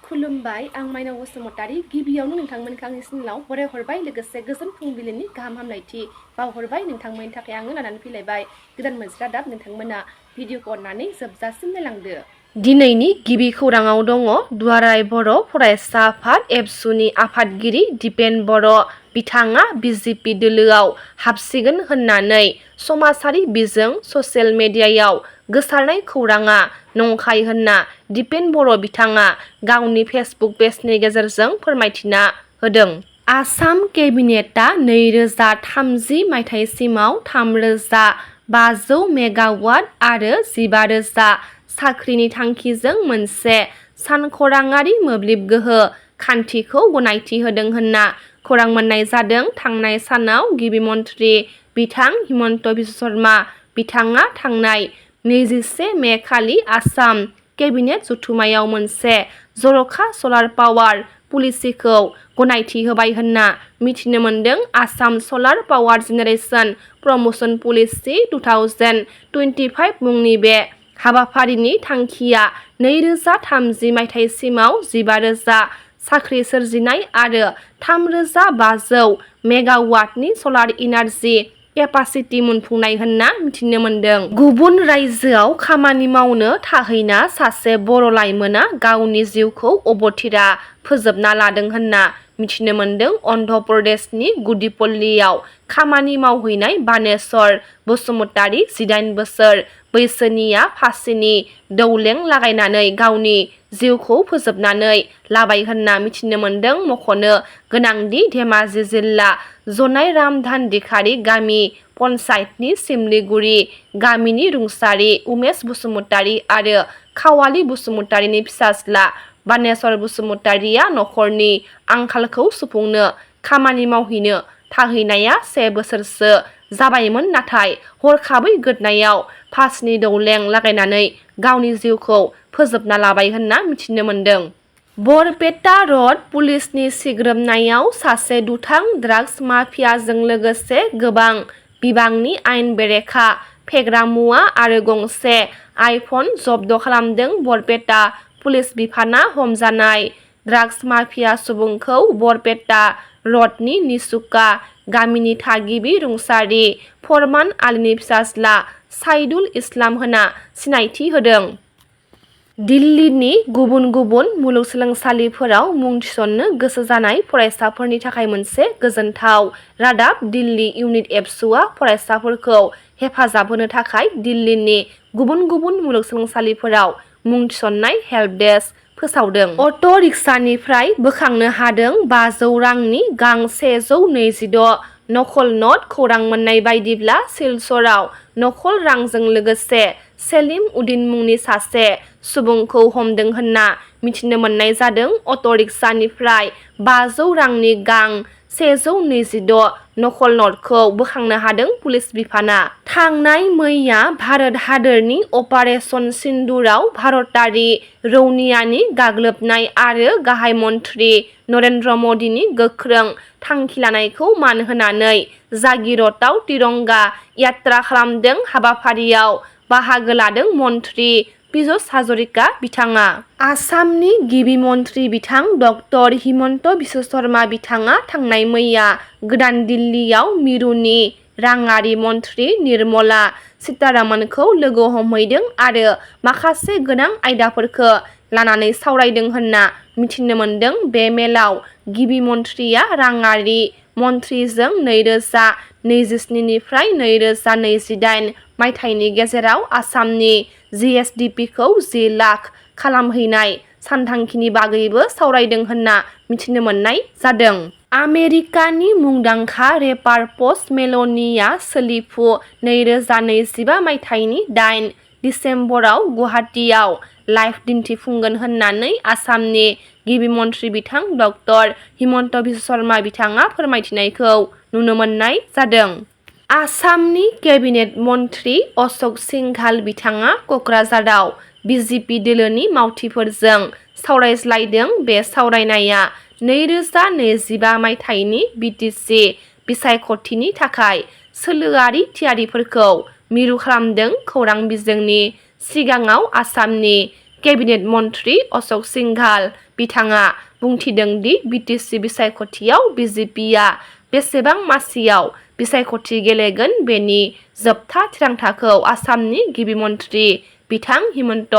खुलुमबाय आं माइनाव बसुमतारी गिबियावनो नोंथांमोनखौ आंनि चेनेलाव बरायहरबाय लोगोसे गोजोन फुंबिलिनि गाहाम हामलायथि बावहरबाय नोंथांमोननि थाखाय आङो लानानै फैलायबाय गोदान मोनसे रादाब नोंथांमोना भिडिअखौ अननानै जोबजासिम नायलांदो। दिनैनि गिबि खौराङाव दङ दुलाराय बर' फरायसा आफाद एबसुनि आफादगिरि दिपेन बर' बिथाङा बिजेपि दोलोआव हाबसिगोन होननानै समाजारि बिजों ससियेल मिडियायाव गोसारनाय खौराङा नंखाय होनना दिपेन बर' बिथाङा गावनि फेसबुक पेजनि गेजेरजों फोरमायथिना होदों। आसाम केबिनेटआ 2030 मायथाइसिमाव 3500 मेगावाट आरो 15,000 साख्रिनि थांखिजों मोनसे सानखराङारि मोब्लिब गोहो खान्थिखौ गनायथि होदों होनना खौरां मोननाय जादों। थांनाय सानाव गिबि मन्थ्रि बिथां हिमन्त बिश्व शर्मा बिथाङा थांनाय 21 मे खालि आसाम केबिनेट जथुमायाव मोनसे जर'खा सलार पावार पलिसिखौ गनायथि होबाय होनना मिथिनो मोन्दों। आसाम सलार पावार जेनेरेशन प्रम'शन पलिसि 2025 मुंनि बे हाबाफारिनि थांखिया 2030 मायथाइसिमाव 15,000 साख्रि सोरजिनाय आरो 3,500 मेगावाटनि सलार इनार्जि केपासिटि मोनफुंनाय होनना मिथिनो मोन्दों। गुबुन रायजोआव खामानि मावनो थाहैना सासे बर' लाइमोना गावनि जिउखौ अबथिरा फोजोबना लादों होनना मिथिनो मोन्दों। अन्ध्र प्रदेशनि गुदिपल्लीयाव खामानि मावहैनाय बानेश्वर बसुमतारी 18 बोसोर बैसोनिया फासिनि दौलें लागायनानै गावनि जिउखौ फोजोबनानै लाबाय होनना मिथिनो मोन्दों। मख'नो गोनांदि धेमाजि जिल्ला जनाय रामधानदिखारि गामि पन्चायतनि सिमलिगुरि गामिनि रुंसारि उमेश बसुमतारी आरो खावाली बसुमतारीनि फिसाज्ला बानेश्वर बसुमतारीया नखरनि आंखालखौ सुफुंनो खामानि मावहैनो थाहैनाया 1 बोसोरसो जाबायमोन, नाथाय हरखाबै गोदनायाव फासिनि दौलें लागायनानै गावनि जिउखौ फोजोबना लाबाय होनना मिथिनो मोन्दों। बरपेटा रड पुलिसनि सिग्रोमनायाव सासे दुथां ड्राग्स माफियाजों लोगोसे गोबां बिबांनि आयेन बेरेखा फेग्रा मुवा आरो गंसे आइफन जब्द खालामदों। बरपेटा पुलिस बिफाना हमजानाय ड्राग्स माफिया सुबुंखौ बरपेटा रडनि निसुका गामिनि थागिबि रुंसारि फरमान आलीनि फिसाज्ला साइदुल इस्लाम होना सिनायथि होदों। दिल्लीनि गुबुन गुबुन मुलुगसोलोंसालिफोराव मुं थिसननो गोसो जानाय फरायसाफोरनि थाखाय मोनसे गोजोनथाव रादाब। दिल्ली इउनिट एबसुआ फरायसाफोरखौ हेफाजाब होनो थाखाय दिल्लीनि गुबुन गुबुन मुलुगसोलोंसालिफोराव मुं थिसननाय हेल्प डेस्क फोसावदों। अट' रिक्सानिफ्राय बोखांनो हादों 500 रांनि गां 126 नकल नट। खौरां मोननाय बायदिब्ला सिलचराव नकल रांजों लोगोसे सेलिम उद्दिन मुंनि सासे सुबुंखौ हमदों होनना मिथिनो मोननाय जादों। अट' रिक्सानिफ्राय 500 रांनि गां 126 नकल नटखौ बोखांनो हादों पुलिस बिफाना। थांनाय मैया भारत हादोरनि अपारेशन सिन्दुराव भारतारि रौनियानि गाग्लोबनाय आरो गाहाय मन्थ्रि नरेन्द्र मदिनि गोख्रों थांखि लानायखौ मान होनानै जागिरतआव तिरंगा यात्रा खालामदों। हाबाफारियाव बाहागो लादों मन्थ्रि पीयूष हाजरिका बिथाङा। आसामनि गिबि मन्थ्रि बिथां डक्टर हिमन्त बिश्व शर्मा बिथाङा थांनाय मैया गोदान दिल्लीयाव मिरुनि राङारि मन्थ्रि निर्मला सीतारामनखौ लोगो हमहैदों आरो माखासे गोनां आयदाफोरखौ लानानै सावरायदों होनना मिथिनो मोन्दों। बे मेलाव गिबि मन्थ्रिया राङारि मन्थ्रिजों 2027 निफ्राय 2028 मायथाइनि गेजेराव आसामनि जीएसडीपीखौ 10 लाख खालामहैनाय सानथांखिनि बागैबो सावरायदों होनना मिथिनो मोननाय जादों। आमेरिकानि मुंदांखा रेपार पस्ट मेल'नीआ सोलिफु 2025 मायथाइनि 8 दिसेम्बराव गुवाहाटीआव लाइभ दिन्थिफुंगोन होननानै आसामनि गिबि मन्थ्रि बिथां डक्टर हिमन्त बिश्व शर्मा बिथाङा फोरमायथिनायखौ नुनो मोननाय जादों। आसामनि केबिनेट मन्थ्रि अशोक सिंघाल बिथाङा क'क्राझाराव बिजेपि दोलोनि मावथिफोरजों सावरायज्लायदों। बे सावरायनाया 2025 मायथाइनि बिटिसि बिसायख'थिनि थाखाय सोलोआरि थियारिफोरखौ मिरु खालामदों। खौरां बिजोंनि सिगाङाव आसामनि केबिनेट मन्थ्रि अशोक सिंघाल बिथाङा बुंथिदों दि बिटिसि बिसायख'थियाव बिजेपिआ बेसेबां मासियाव बिसायख'थि गेलेगोन बेनि जोबथा थिरांथाखौ आसामनि गिबि मन्थ्रि बिथां हिमन्त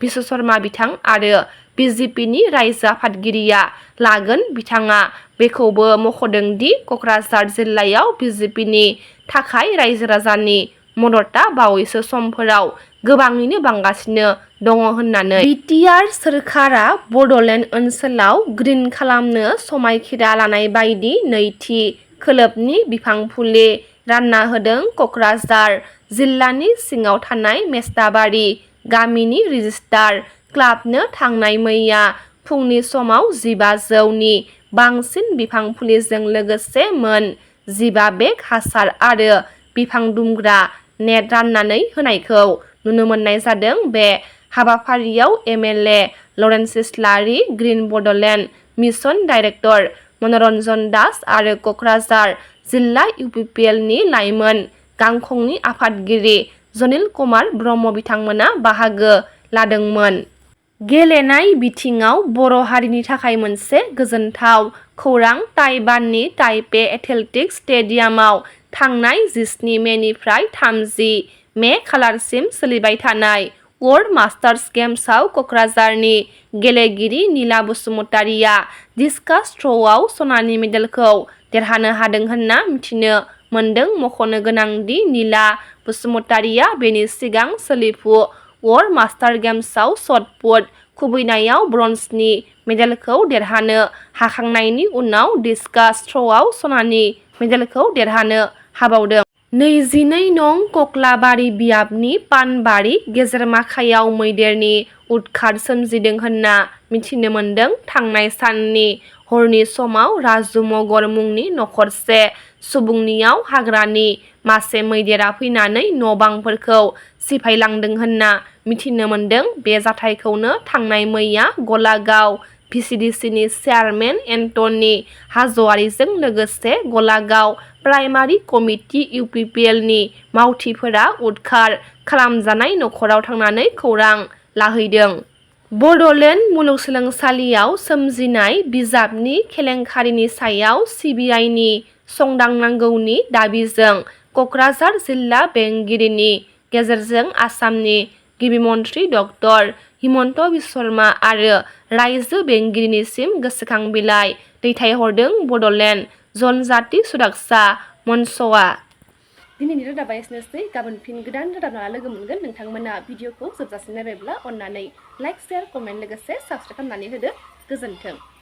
बिश्व शर्मा बिथां आरो बिजेपिनि रायजो आफादगिरिया लागोन। बिथाङा बेखौबो मख'दों दि क'क्राझार जिल्लायाव बिजेपिनि थाखाय रायजो राजानि मददआ बावैसो समफोराव गोबाङैनो बांगासिनो दङ होननानै बिटिआर सोरखारा बड'लेण्ड ओनसोलाव ग्रिन खालामनो समायखिरा लानाय बायदि नैथि खोलोबनि बिफां फुलि रानना होदों। क'क्राझार जिल्लानि सिङाव थानाय मेस्ताबारि गामिनि रेजिस्टार क्लाबनो थांनाय मैया फुंनि समाव 1500नि बांसिन बिफां फुलिजों लोगोसे मोन 15 बेग हासार आरो बिफां दुमग्रा नेट राननानै होनायखौ नुनो मोननाय जादों। बे हाबाफारियाव MLA Lawrence Islary, green Bodoland mission director Monoranjan Das आरो क'क्राझार जिल्ला इउपिपिएलनि लाइमोन गांखंनि आफादगिरि जनिल कुमार ब्रह्म बिथांमोना बाहागो लादोंमोन। गेलेनाय बिथिङाव बर' हारिनि थाखाय मोनसे गोजोनथाव खौरां ताइवाननि ताइपे एथलेटिक्स स्टेडियामाव थांनाय 17 मेनिफ्राय 30 मे खालारसिम सोलिबाय थानाय वर्ल्ड मास्टार्स गेम्सआव क'क्राझारनि गेलेगिरि नीला बसुमतारिया डिस्कास थ्र'आव सनानि मेडेलखौ देरहानो हादों होनना मिथिनो मोनदों। मख'नो गोनां दि नीला बसुमतारिया बेनि सिगां सोलिफु वर्ल्ड मास्टार गेम्सआव शट पुट खुबैनायाव ब्रन्जनि मेडेलखौ देरहानो हाखांनायनि उनाव डिस्कास थ्र'आव सनानि मेडेलखौ देरहानो हाबावदों। 22 नं कक्लाबारि बियाबनि पानबारि गेजेरमाखायाव मैदेरनि उदखार सोमजिदों होनना मिथिनो मोनदों। थांनाय साननि हरनि समाव राजु मगर मुंनि नखरसे सुबुंनियाव हाग्रानि मासे मैदेरा फैनानै न'-बांफोरखौ सिफायलांदों होनना मिथिनो मोनदों। बे जाथायखौनो थांनाय मैया गलागाव भिसिडिसिनि चेयारमेन एन्टनि हाज'वारिजों लोगोसे गलागाव प्राइमारि कमिटि इउपिपिएलनि मावथिफोरा उदखार खालामजानाय नखराव थांनानै खौरां लाहैदों। बड'लेण्ड मुलुगसोलोंसालियाव सोमजिनाय बिजाबनि केलेंकारिनि सायाव सिबिआइनि संदांनांगौनि दाबिजों क'क्राझार जिल्ला बेंगिरिनि गेजेरजों आसामनि गिबि मन्थ्रि डक्टर हिमन्त बिश्व शर्मा आरो रायजो बेंगिरिनिसिम गोसोखां बिलाइ दैथायहरदों बड'लेण्ड जनजाति सुरक्षा मन्चआ। दिनैनि रादाबा एसेनोसै। गाबोन फिन गोदान रादाब लाना लोगो मोनगोन। नोंथांमोना भिडिअखौ जोबजासिम नायबायब्ला अन्नानै लाइक, शेयार, कमेन्ट लोगोसे साबस्क्राइब खालामनानै होदो। गोजोन्थों।